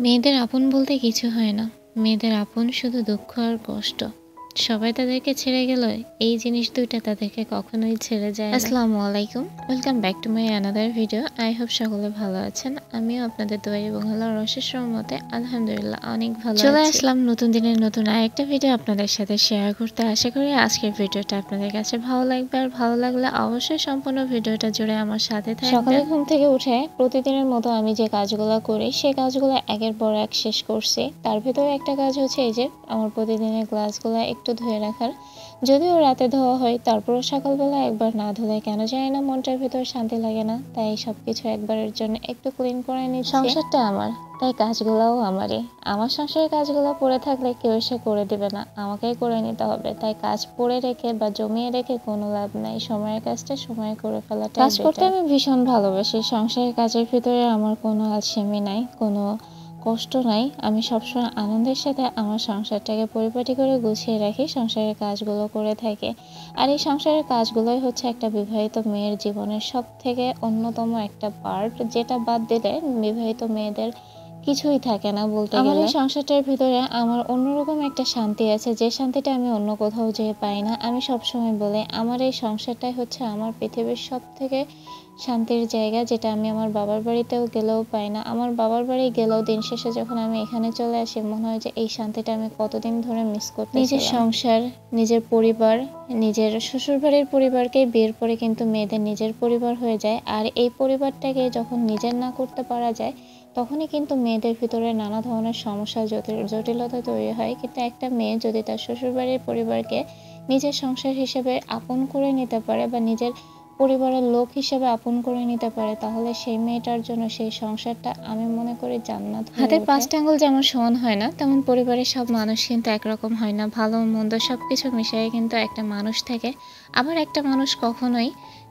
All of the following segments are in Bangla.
মেয়েদের আপন বলতে কিছু হয় না। মেয়েদের আপন শুধু দুঃখ আর কষ্ট। সবাই তাদেরকে ছেড়ে গেলে এই জিনিস দুইটা তাদেরকে কখনোই ছেড়ে যায় না। আসসালামু আলাইকুম, welcome back to my another video. I hope সকলে ভালো আছেন। আমিও আপনাদের দোয়া এবং আল্লাহর অশেষ রহমতে আলহামদুলিল্লাহ অনেক ভালো আছি। চলে আসলাম নতুন দিনের নতুন আরেকটা ভিডিও আপনাদের সাথে শেয়ার করতে। আশা করি আজকের ভিডিওটা আপনাদের কাছে ভালো লাগবে, আর ভালো লাগলে অবশ্যই সম্পূর্ণ ভিডিওটা জুড়ে আমার সাথে থাকবেন। সকালে ঘুম থেকে উঠে প্রতিদিনের মতো আমি যে কাজগুলো করি সেই কাজগুলো একের পর এক শেষ করছি। তার ভিতরে একটা কাজ হচ্ছে এই যে আমার প্রতিদিনের গ্লাসগুলো একটু ধুয়ে রাখার। যদিও রাতে ধোয়া হয়, তারপরও সকালবেলা একবার না ধুলে কেন জানি না মনটার ভিতর শান্তি লাগে না। তাই সবকিছু একবারের জন্য একটু ক্লিন করে নিচ্ছি। সংসারটা আমার, তাই কাজগুলোও আমারই। আমার সংসারের কাজগুলো পড়ে থাকলে কেউ এসে করে দিবে না, আমাকেই করে নিতে হবে। তাই কাজ পড়ে রেখে বা জমিয়ে রেখে কোনো লাভ নাই। সময়ের কাজটা সময়ে করে ফেলাটা। কাজ করতে আমি ভীষণ ভালোবাসি। সংসারের কাজের ভিতরে আমার কোনো আলসেমি নাই, কোনো কষ্ট নাই। আমি সবসময় আনন্দের সাথে আমার সংসারটাকে পরিপাটি করে গুছিয়ে রাখি, সংসারের কাজগুলো করে থাকি। আর এই সংসারের কাজগুলোই হচ্ছে একটা বিবাহিত মেয়ের জীবনের সব থেকে অন্যতম একটা পার্ট, যেটা বাদ দিলে বিবাহিত মেয়েদের কিছুই থাকে না বলতে গেলে। আমার এই সংসারটার ভিতরে আমার অন্যরকম একটা শান্তি আছে, যে শান্তিটা আমি অন্য কোথাও যেয়ে পাই না। আমি সবসময় বলি আমার এই সংসারটাই হচ্ছে আমার পৃথিবীর সব থেকে শান্তির জায়গা, যেটা আমি আমার বাবার বাড়িতেও গেলেও পাই না। আমার বাবার বাড়ি গেলেও দিন শেষে যখন আমি এখানে চলে আসি মনে হয় যে এই শান্তিটা আমি কতদিন ধরে মিস করতে। নিজের সংসার, নিজের পরিবার, নিজের শ্বশুরবাড়ির পরিবারকে বিয়ের পরে কিন্তু মেয়েদের নিজের পরিবার হয়ে যায়। আর এই পরিবারটাকে যখন নিজের না করতে পারা যায় তখনই কিন্তু মেয়েদের ভিতরে নানা ধরনের সমস্যা জটিলতা তৈরি হয়। কিন্তু একটা মেয়ে যদি তার শ্বশুরবাড়ির পরিবারকে নিজের সংসার হিসেবে আপন করে নিতে পারে বা নিজের পরিবারের লোক হিসেবে আপন করে নিতে পারে, তাহলে সেই মেয়েটার জন্য সেই সংসারটা আমি মনে করি জান্নাত। হাতের পাঁচটা আঙ্গুল যেমন সমান হয় না, তেমন পরিবারের সব মানুষ কিন্তু একরকম হয় না। ভালো মন্দ সবকিছু মিশিয়ে কিন্তু একটা মানুষ থাকে। আবার একটা মানুষ কখনোই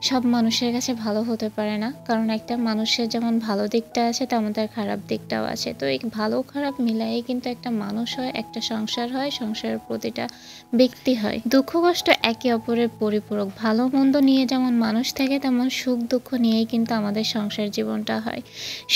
সব মানুষের কাছে ভালো হতে পারে না, কারণ একটা মানুষের যেমন ভালো দিকটা আছে তেমন তার খারাপ দিকটাও আছে। তো এই ভালো খারাপ মিলাই কিন্তু একটা মানুষ হয়, একটা সংসার হয়, সংসারের প্রতিটা ব্যক্তি হয়। দুঃখ কষ্ট একে অপরের পরিপূরক। ভালো মন্দ নিয়ে যেমন মানুষ থাকে তেমন সুখ দুঃখ নিয়েই কিন্তু আমাদের সংসার জীবনটা হয়।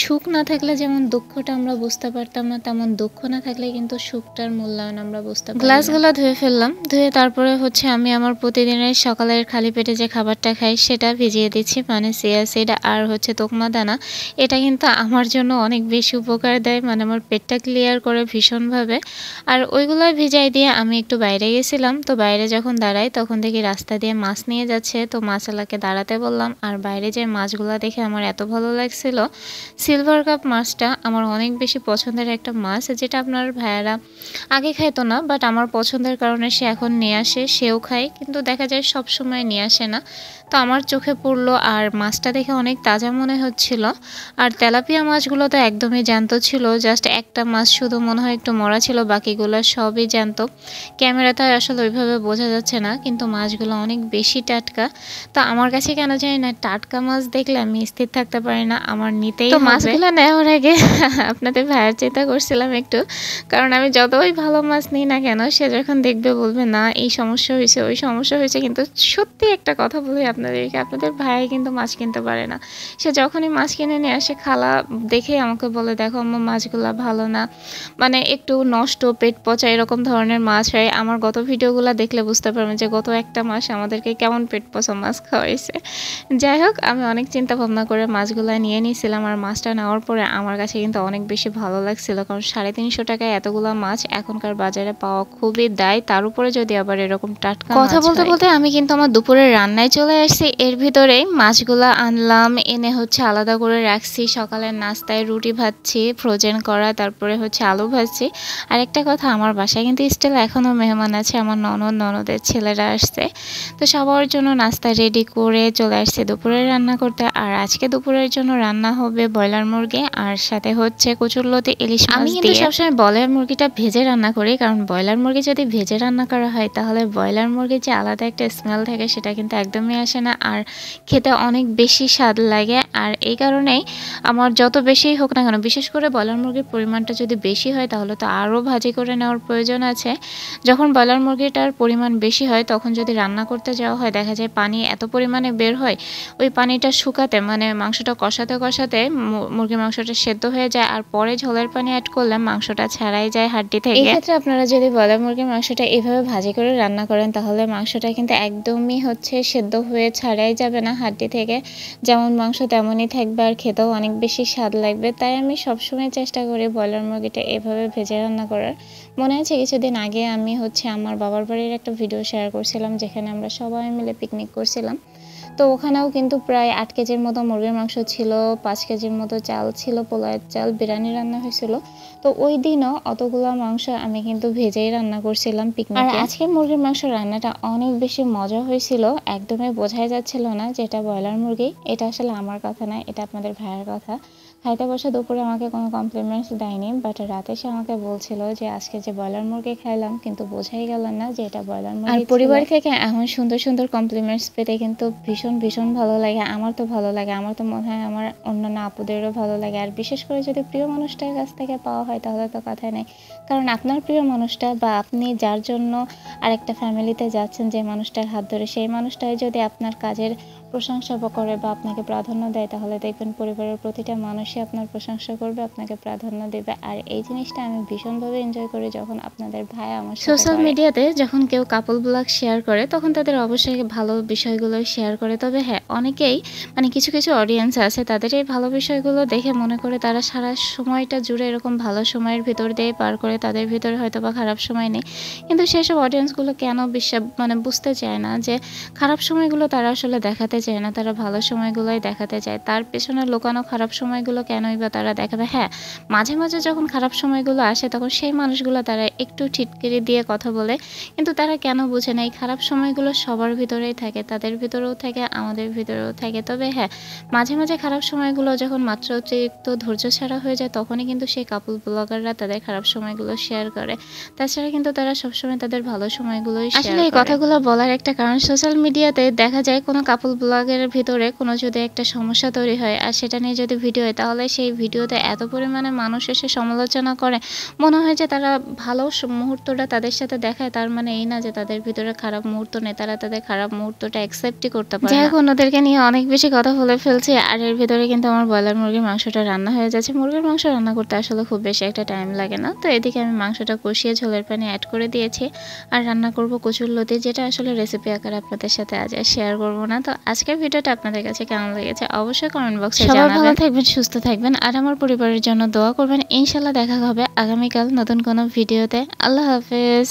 সুখ না থাকলে যেমন দুঃখটা আমরা বুঝতে পারতাম না, তেমন দুঃখ না থাকলে কিন্তু সুখটার মূল্যায়ন আমরা বুঝতে পারি না। গ্লাসগুলো ধুয়ে ফেললাম, ধুয়ে তারপরে হচ্ছে আমি আমার প্রতিদিনের সকালের খালি পেটে যে খাবারটা খাই সেটা ভিজিয়ে দিচ্ছি, মানে চিয়া সিড আর হচ্ছে তোকমা দানা। এটা কিন্তু আমার জন্য অনেক বেশি উপকার দেয়, মানে আমার পেটটা ক্লিয়ার করে ভীষণভাবে। আর ওইগুলো ভিজাই দিয়ে আমি একটু বাইরে গেছিলাম। তো বাইরে যখন দাঁড়াই তখন দেখি রাস্তা দিয়ে মাছ নিয়ে যাচ্ছে, তো মাছওয়ালাকে দাঁড়াতে বললাম। আর বাইরে যে মাছগুলো দেখে আমার এত ভালো লাগছিল। সিলভার কাপ মাছটা আমার অনেক বেশি পছন্দের একটা মাছ, যেটা আপনার ভাইয়ারা আগে খাইতো না, বাট আমার পছন্দের কারণে সে এখন নিয়ে আসে, সেও খায়, কিন্তু দেখা যায় সব সময় নিয়ে আসে না। তো আমার চোখে পড়লো, আর মাছটা দেখে অনেক তাজা মনে হচ্ছিল। আর তেলাপিয়া মাছগুলো তো একদমই জ্যান্ত ছিল, জাস্ট একটা মাছ শুধু মনে হয় একটু মরা ছিল, বাকিগুলো সবই জ্যান্ত। ক্যামেরাতে আসলে ওইভাবে বোঝা যাচ্ছে না, কিন্তু মাছগুলো অনেক বেশি টাটকা। তো আমার কাছে কেন জানি না টাটকা মাছ দেখলে আমি স্থির থাকতে পারি না, আমার নিতেই হবে। মাছগুলো নেওয়ার আগে আপনাদের ভাইয়ের চিন্তা করছিলাম একটু, কারণ আমি যতই ভালো মাছ নিই না কেন সে যখন দেখবে বলবে না এই সমস্যা হয়েছে ওই সমস্যা হয়েছে। কিন্তু সত্যি একটা কথা বলি আপনাদেরকে, আপনাদের ভাই কিন্তু মাছ কিনতে পারে না। সে যখনই মাছ কিনে নিয়ে আসে খালা দেখে আমাকে বলে দেখো আম্মা মাছগুলো ভালো না, মানে একটু নষ্ট, পেট পচা এরকম ধরনের মাছ হয়। আমার গত ভিডিওগুলো দেখলে বুঝতে পারবেন যে গত একটা মাস আমাদেরকে কেমন পেট পচা মাছ খাওয়াইছে। যাই হোক, আমি অনেক চিন্তা ভাবনা করে মাছগুলো নিয়ে নিয়েছিলাম। আর মাছটা নেওয়ার পরে আমার কাছে কিন্তু অনেক বেশি ভালো লাগছিল, কারণ 350 টাকায় এতগুলো মাছ এখনকার বাজারে পাওয়া খুবই দায়। তার উপরে যদি আবার এরকম টাটকা কথা বলতে বলতে আমি কিন্তু আমার দুপুরের রান্নায় চলে আসছি। এর ভিতরে মাছগুলো আনলাম, এনে হচ্ছে আলাদা করে রাখছি। সকালের নাস্তায় রুটি ভাজছি ফ্রোজেন করা, তারপরে হচ্ছে আলু ভাজছি। আর একটা কথা, আমার বাসায় কিন্তু স্টিল এখনও মেহমান আছে, আমার ননদের ছেলেরা আসছে। তো সবার জন্য নাস্তা রেডি করে চলে আসছে দুপুরের রান্না করতে। আর আজকে দুপুরের জন্য রান্না হবে ব্রয়লার মুরগি, আর সাথে হচ্ছে কচুরলতি ইলিশ মাছ দিয়ে। আমি কিন্তু সবসময় ব্রয়লার মুরগিটা ভেজে রান্না করি, কারণ ব্রয়লার মুরগি যদি ভেজে রান্না করা হয় তাহলে ব্রয়লার মুরগির যে আলাদা একটা স্মেল থাকে সেটা কিন্তু একদমই আসে না। আর খেতে অনেক বেশি স্বাদ লাগে। আর এই কারণেই আমার যত বেশিই হোক না কেন, বিশেষ করে ব্রয়লার মুরগির পরিমাণটা যদি বেশি হয় তাহলে তো আরও ভাজি করে নেওয়ার প্রয়োজন আছে। যখন ব্রয়লার মুরগিটার পরিমাণ বেশি হয় তখন যদি রান্না করতে যাওয়া হয় দেখা যায় পানি এত পরিমাণে বের হয়, ওই পানিটা শুকাতে মানে মাংসটা কষাতে কষাতে মুরগির মাংসটা সেদ্ধ হয়ে যায়, আর পরে ঝোলের পানি অ্যাড করলে মাংসটা ছাড়াই যায় হাড্ডি থেকে। এই ক্ষেত্রে আপনারা যদি ব্রয়লার মুরগির মাংসটা এভাবে ভাজি করে রান্না করেন তাহলে মাংসটা কিন্তু একদমই সেদ্ধ হয়ে ছাড়াই যাবে না হাড্ডি থেকে, যেমন মাংস তেমনই থাকবে আর খেতেও অনেক বেশি স্বাদ লাগবে। তাই আমি সবসময় চেষ্টা করি ব্রয়লার মুরগিটা এভাবে ভেজে রান্না করার। মনে আছে কিছুদিন আগে আমি আমার বাবার বাড়ির একটা ভিডিও শেয়ার করছিলাম যেখানে আমরা সবাই মিলে পিকনিক করছিলাম। তো ওখানেও কিন্তু প্রায় 8 কেজির মতো মুরগির মাংস ছিল, 5 কেজির মতো চাল ছিল, পোলাওয়ের চাল, বিরিয়ানি রান্না হয়েছিল। তো ওই দিনও অতগুলো মাংস আমি কিন্তু ভেজেই রান্না করছিলাম পিকনিকে। আর আজকে মুরগির মাংস রান্নাটা অনেক বেশি মজা হয়েছিল, একদমই বোঝাই যাচ্ছিল না যে এটা ব্রয়লার মুরগি। এটা আসলে আমার কথা না, এটা আপনাদের ভাইয়ের কথা। খাইতে বসে দুপুরে আমাকে কোনো কমপ্লিমেন্টস দেয়নি, বাট রাতে সে আমাকে বলছিল যে আজকে যে ব্রয়লার মুরগি খাইলাম কিন্তু বোঝাই গেল না যে এটা ব্রয়লার মুরগি। আর পরিবার থেকে এমন সুন্দর সুন্দর কমপ্লিমেন্টস পেতে কিন্তু ভীষণ ভীষণ ভালো লাগে। আমার তো ভালো লাগে, আমার তো মনে হয় আমার অন্যান্য আপুদেরও ভালো লাগে। আর বিশেষ করে যদি প্রিয় মানুষটার কাছ থেকে পাওয়া হয় তাহলে তো কথাই নেই, কারণ আপনার প্রিয় মানুষটা বা আপনি যার জন্য আরেকটা ফ্যামিলিতে যাচ্ছেন যে মানুষটার হাত ধরে, সেই মানুষটাই যদি আপনার কাজের প্রশংসা করে বা আপনাকে প্রাধান্য দেয় তাহলে দেখবেন পরিবারের প্রতিটা মানুষই আপনার প্রশংসা করবে, আপনাকে প্রাধান্য দেবে। আর এই জিনিসটা আমি ভীষণভাবে এনজয় করি যখন আপনাদের ভাই আমার সোশ্যাল মিডিয়াতে যখন কেউ কাপল ব্লগ শেয়ার করে তখন তাদের অবশ্যই ভালো বিষয়গুলো শেয়ার করে। তবে হ্যাঁ, অনেকেই কিছু কিছু অডিয়েন্স আছে তাদের এই ভালো বিষয়গুলো দেখে মনে করে তারা সারা সময়টা জুড়ে এরকম ভালো সময়ের ভিতর দিয়ে পার করে, তাদের ভিতরে হয়তো বা খারাপ সময় নেই। কিন্তু সেসব অডিয়েন্সগুলো কেন বুঝতে চায় না যে খারাপ সময়গুলো তারা আসলে দেখাতে চায় না, তারা ভালো সময়গুলোই দেখাতে চায়। তার পেছনে লুকানো খারাপ সময়গুলো কেনই বা তারা দেখাবে। হ্যাঁ, মাঝে মাঝে যখন খারাপ সময়গুলো আসে তখন সেই মানুষগুলো তারা একটু টিটকিরি দিয়ে কথা বলে, কিন্তু তারা কেন বুঝে না এই খারাপ সময়গুলো সবার ভিতরেই থাকে, তাদের ভিতরেও থাকে, আমাদের ভিতরেও থাকে। তবে হ্যাঁ, মাঝে মাঝে খারাপ সময়গুলো যখন মাত্রা অতিরিক্ত ধৈর্য ছাড়া হয়ে যায় তখনই কিন্তু সেই কাপল ব্লগাররা তাদের খারাপ সময়গুলো শেয়ার করে। তাছাড়া কিন্তু তারা সবসময় তাদের ভালো সময়গুলোই শেয়ার করে। আসলে এই কথাগুলো বলার একটা কারণ, সোশ্যাল মিডিয়াতে দেখা যায় কোনো কাপল ব্লগের ভিতরে কোনো যদি একটা সমস্যা তৈরি হয় আর সেটা নিয়ে যদি ভিডিও হয় তাহলে সেই ভিডিওতে এত পরিমাণে মানুষ এসে সমালোচনা করে, মনে হয় যে তারা ভালো মুহূর্তটা তাদের সাথে দেখায়, তার মানে এই না যে তাদের ভিতরে খারাপ মুহূর্ত নেই, তারা তাদের খারাপ মুহূর্তটা অ্যাকসেপ্টই করতে পারে না। যাই হোক, অন্যদেরকে নিয়ে অনেক বেশি কথা বলে ফেলছি। আর এর ভিতরে কিন্তু আমার ব্রয়লার মুরগির মাংসটা রান্না হয়ে যাচ্ছে। মুরগির মাংস রান্না করতে আসলে খুব বেশি একটা টাইম লাগে না। তো এদিকে আমি মাংসটা কষিয়ে ঝোলের পানি অ্যাড করে দিয়েছি আর রান্না করব কচুরলতি, যেটা আসলে রেসিপি আকারে আপনাদের সাথে আজ শেয়ার করব না। তো আজকের ভিডিওটা আপনাদের কাছে কেমন লেগেছে অবশ্যই কমেন্ট বক্সে জানাবেন। সবাই ভালো থাকবেন, সুস্থ থাকবেন আর আমার পরিবারের জন্য দোয়া করবেন। ইনশাআল্লাহ দেখা হবে আগামীকাল নতুন কোনো ভিডিওতে। আল্লাহ হাফেজ।